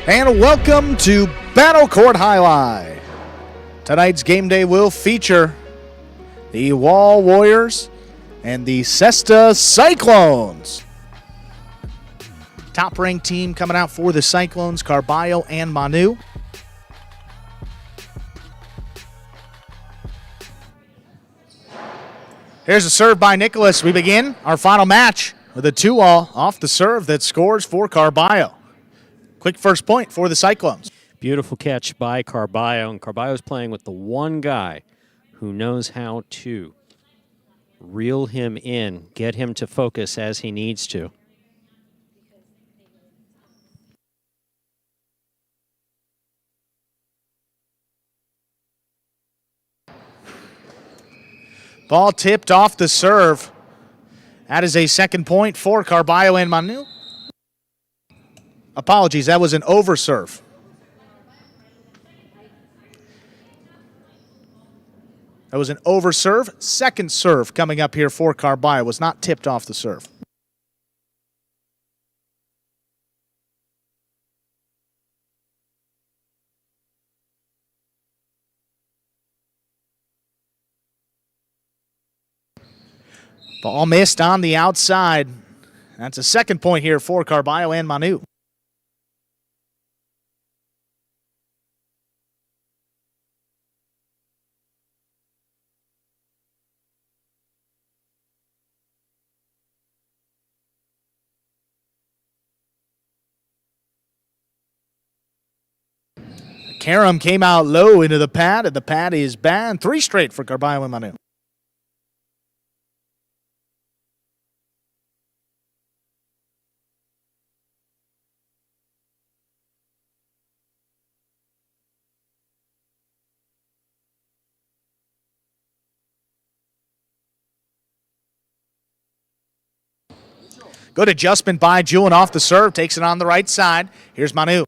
And welcome to Battle Court Jai-Alai. Tonight's game day will feature the Wall Warriors and the Cesta Cyclones. Top-ranked team coming out for the Cyclones, Carballo and Manu. Here's a serve by Nicolas. We begin our final match with a 2-all off the serve that scores for Carballo. Quick first point for the Cyclones. Beautiful catch by Carballo, and Carballo's playing with the one guy who knows how to reel him in, get him to focus as he needs to. Ball tipped off the serve. That is a second point for Carballo and Manu. Apologies, that was an overserve. That was an overserve. Second serve coming up here for Carballo. Was not tipped off the serve. Ball missed on the outside. That's a second point here for Carballo and Manu. Karam came out low into the pad, and the pad is banned. 3 straight for Carballo and Manu. Good adjustment by Julen off the serve. Takes it on the right side. Here's Manu.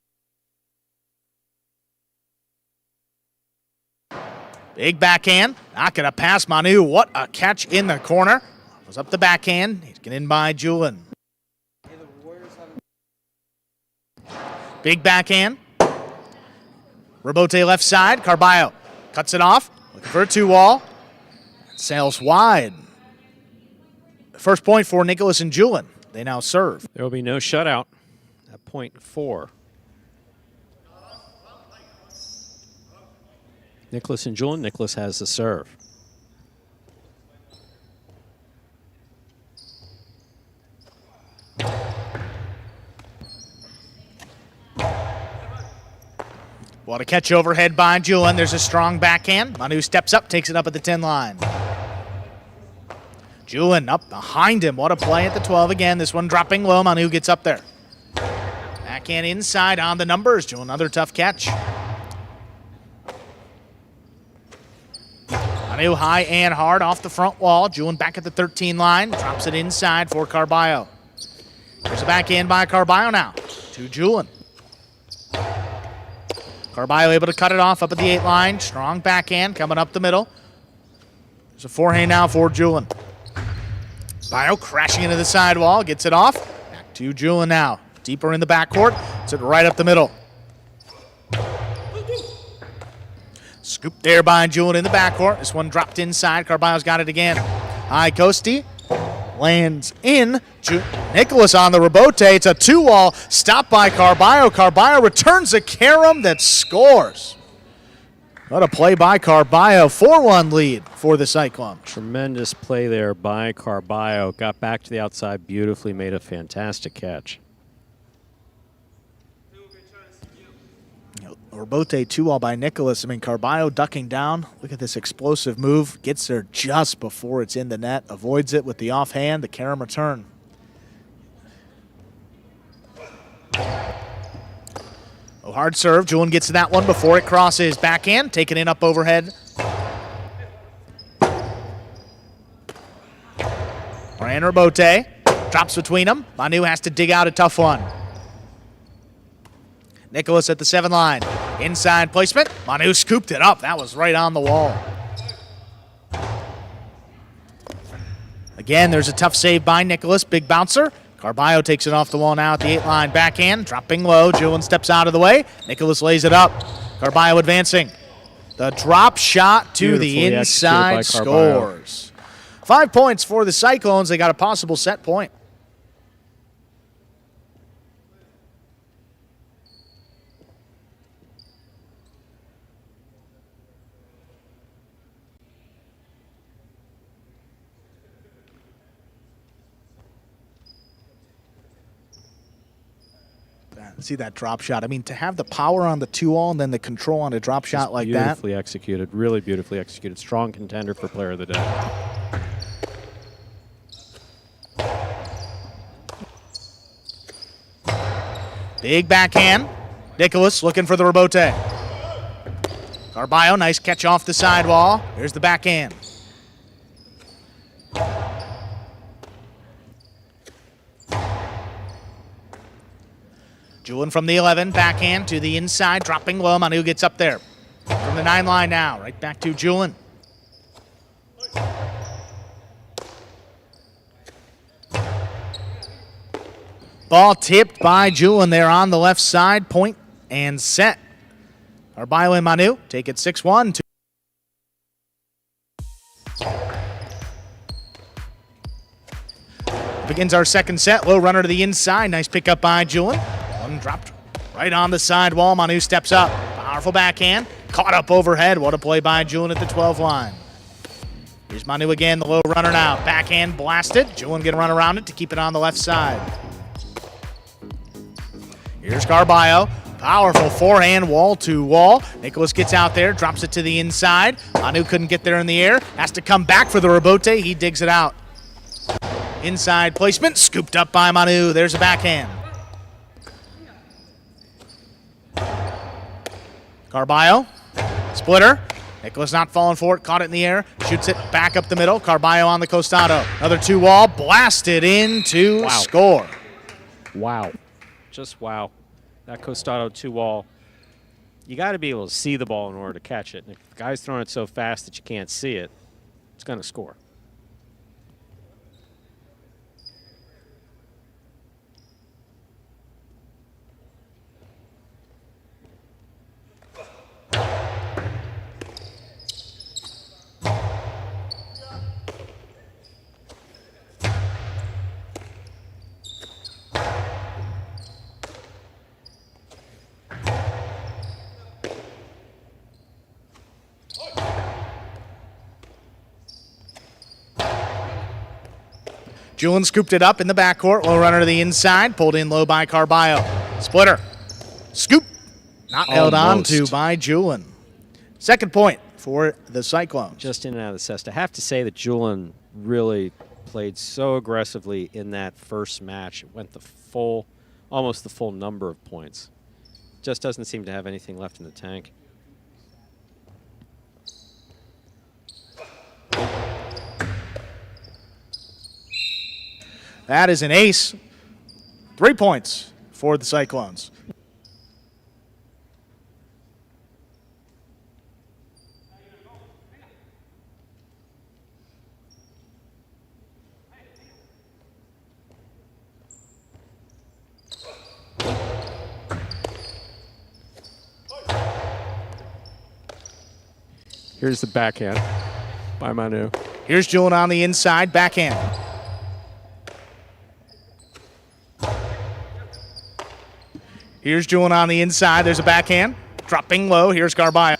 Big backhand. Not going to pass Manu. What a catch in the corner. Was up the backhand. He's getting in by Julen. Big backhand. Rebote left side. Carballo cuts it off. Looking for a 2-wall. Sails wide. First point for Nicolas and Julen. They now serve. There will be no shutout at point 4. Nicolas and Julen. Nicolas has the serve. What a catch overhead by Julen. There's a strong backhand. Manu steps up, takes it up at the 10 line. Julen up behind him. What a play at the 12 again. This one dropping low. Manu gets up there. Backhand inside on the numbers. Julen, another tough catch. Manu high and hard off the front wall. Julen back at the 13 line. Drops it inside for Carballo. There's a backhand by Carballo now to Julen. Carballo able to cut it off up at the 8 line. Strong backhand coming up the middle. There's a forehand now for Julen. Bio crashing into the sidewall, gets it off. Back to Julen now. Deeper in the backcourt. It's it right up the middle. Scoop there by Julen in the backcourt. This one dropped inside. Carballo's got it again. High Costi lands in. Nicolas on the rebote. It's a 2-wall. Stopped by Carballo. Carballo returns a carom that scores. What a play by Carballo. 4-1 lead for the Cyclones. Tremendous play there by Carballo. Got back to the outside beautifully, made a fantastic catch. Rebote 2-all by Nicolas. I mean, Carballo ducking down. Look at this explosive move. Gets there just before it's in the net. Avoids it with the offhand. The carom return. Oh, hard serve. Julen gets to that one before it crosses. Backhand, taken in up overhead. Ryan Rebote drops between them. Manu has to dig out a tough one. Nicolas at the 7 line. Inside placement. Manu scooped it up. That was right on the wall. Again, there's a tough save by Nicolas. Big bouncer. Carballo takes it off the wall now at the 8-line backhand, dropping low. Julen steps out of the way. Nicolas lays it up. Carballo advancing. The drop shot to the inside scores. 5 points for the Cyclones. They got a possible set point. See that drop shot. I mean, to have the power on the 2-all and then the control on a drop shot like that. Beautifully executed, really beautifully executed. Strong contender for player of the day. Big backhand. Nicolas looking for the rebote. Carballo, nice catch off the sidewall. Here's the backhand. Julen from the 11, backhand to the inside, dropping low. Manu gets up there. From the 9 line now, right back to Julen. Ball tipped by Julen there on the left side, point and set. Carballo and Manu take it 6-1. Begins our second set. Low runner to the inside. Nice pickup by Julen. One dropped right on the sidewall. Manu steps up. Powerful backhand. Caught up overhead. What a play by Julen at the 12 line. Here's Manu again, the low runner now. Backhand blasted. Julen gonna run around it to keep it on the left side. Here's Carballo. Powerful forehand, wall to wall. Nicolas gets out there, drops it to the inside. Manu couldn't get there in the air. Has to come back for the rebote. He digs it out. Inside placement, scooped up by Manu. There's a backhand. Carballo, splitter. Nicolas not falling for it, caught it in the air, shoots it back up the middle. Carballo on the costado. Another 2-wall, blasted in to score. Wow. Just wow. That costado 2-wall, you got to be able to see the ball in order to catch it. And if the guy's throwing it so fast that you can't see it, it's going to score. Julen scooped it up in the backcourt. Low runner to the inside. Pulled in low by Carballo. Splitter. Scoop. Not held on to by Julen. Second point for the Cyclones. Just in and out of the cesta. I have to say that Julen really played so aggressively in that first match. It went the full, almost the full number of points. Just doesn't seem to have anything left in the tank. That is an ace. 3 points for the Cyclones. Here's the backhand by Manu. Here's Julen on the inside, backhand. Here's Julen on the inside. There's a backhand. Dropping low. Here's Carballo.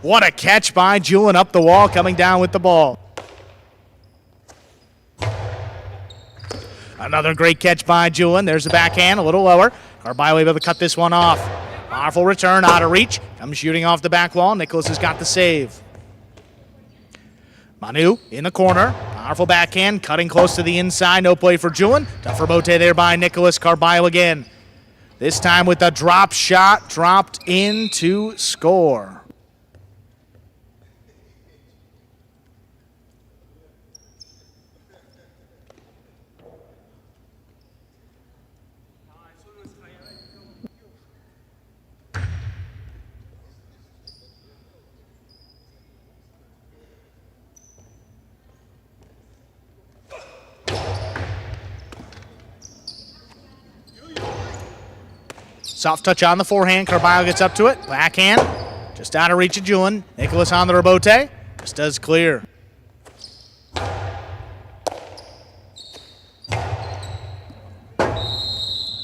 What a catch by Julen up the wall, coming down with the ball. Another great catch by Julen. There's the backhand, a little lower. Carballo able to cut this one off. Powerful return, out of reach. Comes shooting off the back wall. Nicolas has got the save. Manu in the corner. Powerful backhand, cutting close to the inside. No play for Julen. Tough rebote there by Nicolas. Carballo again. This time with a drop shot, dropped in to score. Soft touch on the forehand. Carballo gets up to it. Backhand. Just out of reach of Julen. Nicolas on the rebote. Just does clear.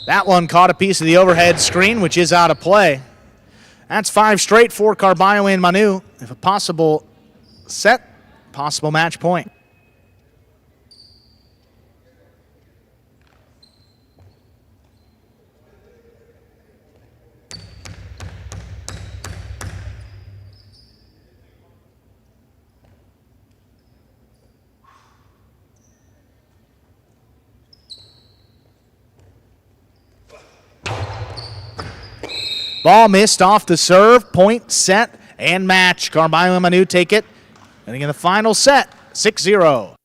That one caught a piece of the overhead screen, which is out of play. That's 5 straight for Carballo and Manu. If a possible set, possible match point. Ball missed off the serve, point, set, and match. Carballo and Manu take it. And in the final set, 6-0.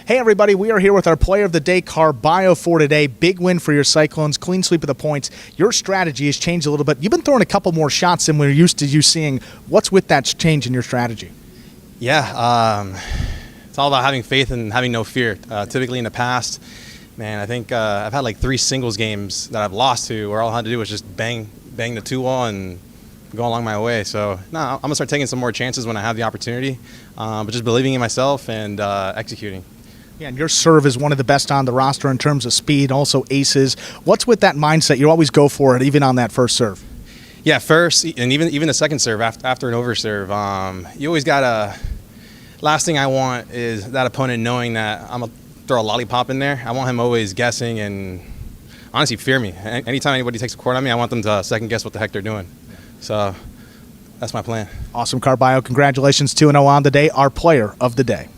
Hey everybody, we are here with our player of the day, Carballo, for today. Big win for your Cyclones, clean sweep of the points. Your strategy has changed a little bit. You've been throwing a couple more shots than we're used to you seeing. What's with that change in your strategy? Yeah, it's all about having faith and having no fear. Typically in the past, man, I think I've had like 3 singles games that I've lost to where all I had to do was just bang the 2-wall and go along my way. So, no, I'm going to start taking some more chances when I have the opportunity, but just believing in myself and executing. Yeah, and your serve is one of the best on the roster in terms of speed, also aces. What's with that mindset? You always go for it, even on that first serve. Yeah, first, and even the second serve after an over serve, you always got to – last thing I want is that opponent knowing that I'm going to throw a lollipop in there. I want him always guessing and honestly fear me. Anytime anybody takes a court on me, I want them to second guess what the heck they're doing. So that's my plan. Awesome, Carballo. Congratulations, 2-0 on the day, our player of the day.